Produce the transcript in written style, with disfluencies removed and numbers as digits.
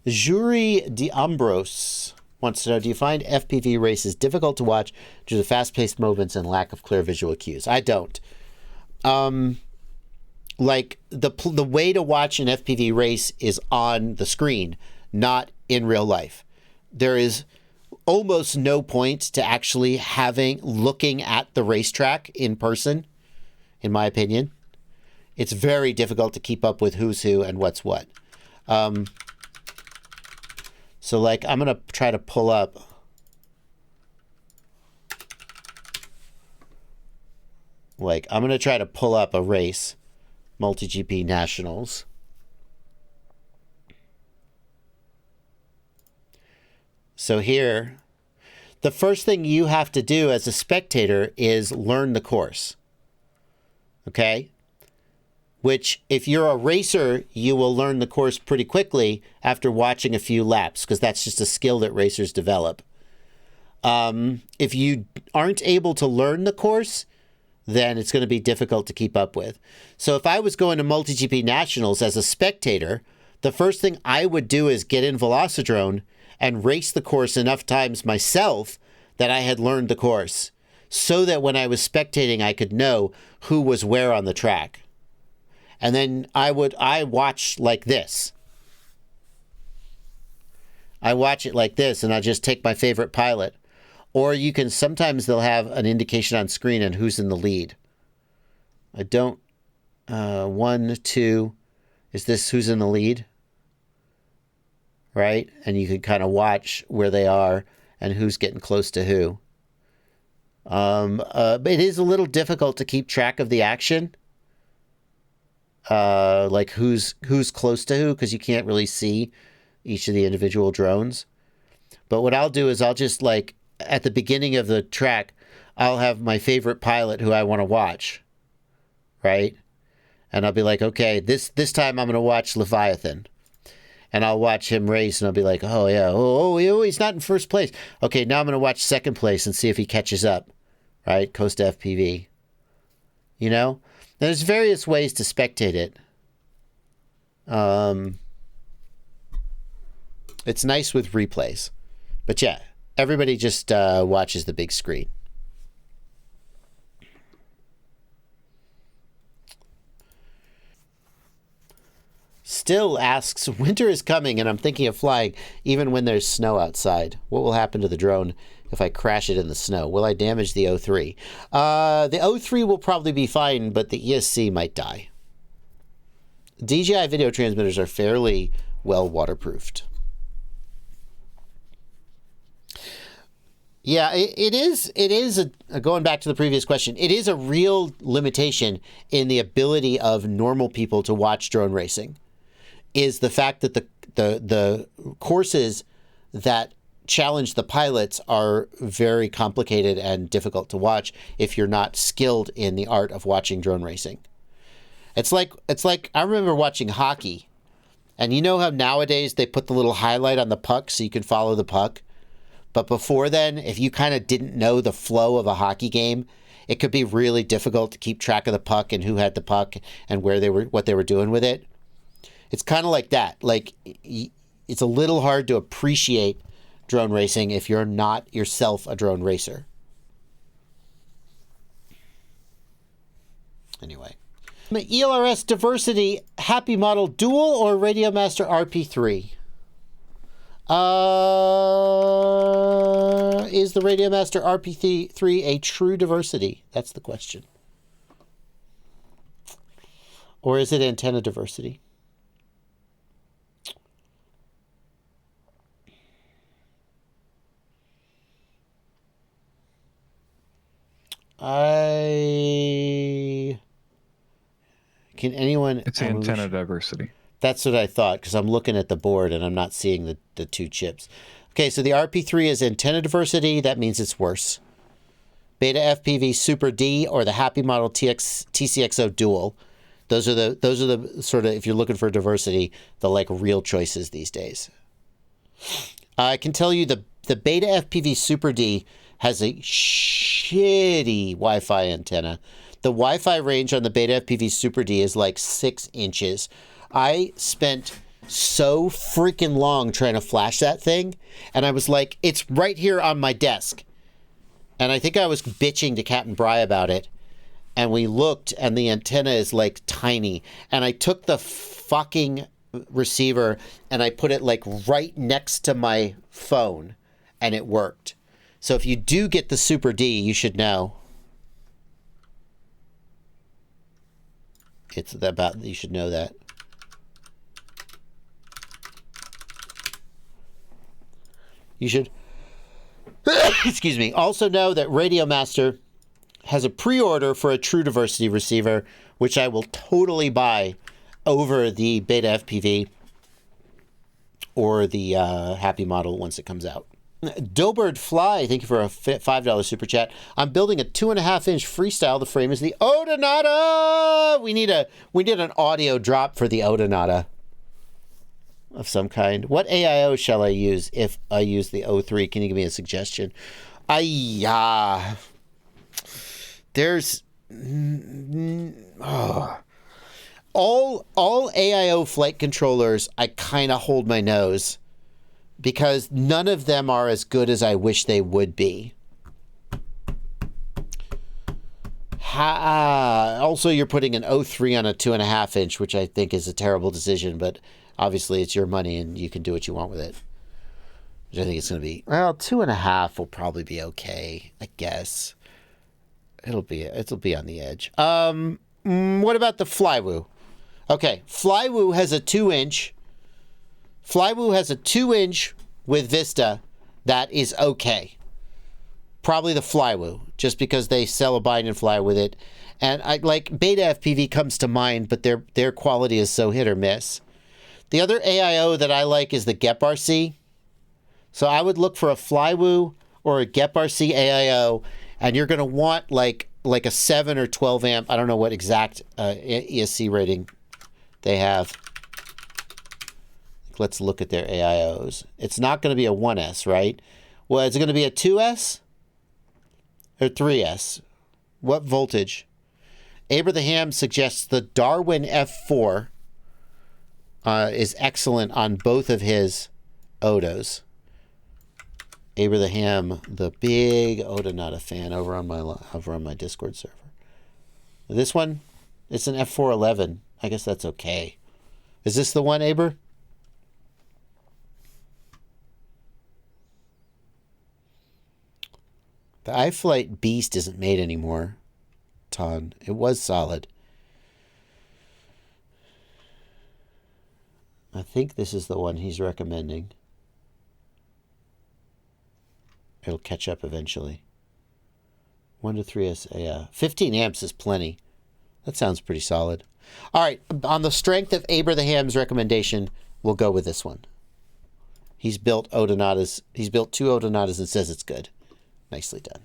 Jury D'Ambros wants to know, do you find FPV races difficult to watch due to the fast-paced movements and lack of clear visual cues? I don't. Like, the way to watch an FPV race is on the screen, not in real life. There is almost no point to actually looking at the racetrack in person, in my opinion. It's very difficult to keep up with who's who and what's what. So, like, I'm going to try to pull up. Like, I'm going to try to pull up a race. Multi-GP Nationals. So here, the first thing you have to do as a spectator is learn the course. Okay? Which, if you're a racer, you will learn the course pretty quickly after watching a few laps, because that's just a skill that racers develop. If you aren't able to learn the course, then it's going to be difficult to keep up with. So if I was going to MultiGP Nationals as a spectator, the first thing I would do is get in Velocidrone and race the course enough times myself that I had learned the course, so that when I was spectating, I could know who was where on the track. And then I watch like this. I watch it like this, and I just take my favorite pilot. Or sometimes they'll have an indication on screen on who's in the lead. I don't, 1, 2, is this who's in the lead? Right? And you can kind of watch where they are and who's getting close to who. But it is a little difficult to keep track of the action. Like who's close to who, because you can't really see each of the individual drones. But what I'll do is I'll just, like, at the beginning of the track, I'll have my favorite pilot who I want to watch, right? And I'll be like, okay, this time I'm going to watch Leviathan. And I'll watch him race, and I'll be like, oh, yeah, he's not in first place. Okay, now I'm going to watch second place and see if he catches up, right? Coast FPV. You know? There's various ways to spectate it. It's nice with replays. But yeah, everybody just watches the big screen. Still asks, winter is coming and I'm thinking of flying even when there's snow outside. What will happen to the drone if I crash it in the snow? Will I damage the O3? The O3 will probably be fine, but the ESC might die. DJI video transmitters are fairly well waterproofed. Yeah, it is going back to the previous question, it is a real limitation in the ability of normal people to watch drone racing, is the fact that the courses that challenge the pilots are very complicated and difficult to watch if you're not skilled in the art of watching drone racing. It's like I remember watching hockey, and you know how nowadays they put the little highlight on the puck so you can follow the puck? But before then, if you kind of didn't know the flow of a hockey game, it could be really difficult to keep track of the puck and who had the puck and what they were doing with it. It's kind of like that. Like, it's a little hard to appreciate drone racing if you're not yourself a drone racer. Anyway. ELRS Diversity Happy Model Dual or Radiomaster RP3? Is the Radiomaster RP3 a true diversity? That's the question. Or is it antenna diversity? Can anyone... It's antenna diversity. That's what I thought, because I'm looking at the board and I'm not seeing the two chips. Okay, so the RP3 is antenna diversity. That means it's worse. Beta FPV SuperD or the Happy Model TCXO Dual. Those are the sort of, if you're looking for diversity, the like real choices these days. I can tell you the Beta FPV SuperD has a shitty Wi-Fi antenna. The Wi-Fi range on the Beta FPV SuperD is like 6 inches. I spent so freaking long trying to flash that thing. And I was like, it's right here on my desk. And I think I was bitching to Captain Bry about it. And we looked, and the antenna is like tiny. And I took the fucking receiver and I put it like right next to my phone, and it worked. So if you do get the SuperD, you should know. It's about, you should know that. You should, excuse me, also know that Radio Master has a pre-order for a True Diversity receiver, which I will totally buy over the Beta FPV or the Happy model once it comes out. Dobird Fly, thank you for a $5 super chat. I'm building a 2.5-inch freestyle. The frame is the Odonata. We need an audio drop for the Odonata of some kind. What AIO shall I use if I use the O3? Can you give me a suggestion? There's all AIO flight controllers. I kind of hold my nose because none of them are as good as I wish they would be. Also, you're putting an O3 on a 2.5-inch, which I think is a terrible decision, but obviously it's your money and you can do what you want with it. Which I think it's going to be, well, 2.5 will probably be okay, I guess. It'll be on the edge. What about the Flywoo? Okay, Flywoo has a 2-inch. Flywoo has a 2-inch with Vista that is okay. Probably the Flywoo, just because they sell a bind and fly with it. And I like Beta FPV comes to mind, but their quality is so hit or miss. The other AIO that I like is the Gep RC. So I would look for a Flywoo or a Gep RC AIO, and you're going to want like a 7 or 12 amp. I don't know what exact ESC rating they have. Let's look at their AIOs. It's not going to be a 1S, right? Well, is it going to be a 2S or 3S? What voltage? Abraham suggests the Darwin F4 is excellent on both of his Odos. Abraham, the big Odonata fan over on my Discord server. This one, it's an F411. I guess that's okay. Is this the one, Aber? The iFlight Beast isn't made anymore, Ton. It was solid. I think this is the one he's recommending. It'll catch up eventually. 1 to 3S, yeah. 15 amps is plenty. That sounds pretty solid. All right, on the strength of Abraham's recommendation, we'll go with this one. He's built Odonatas. He's built 2 Odonatas and says it's good. Nicely done.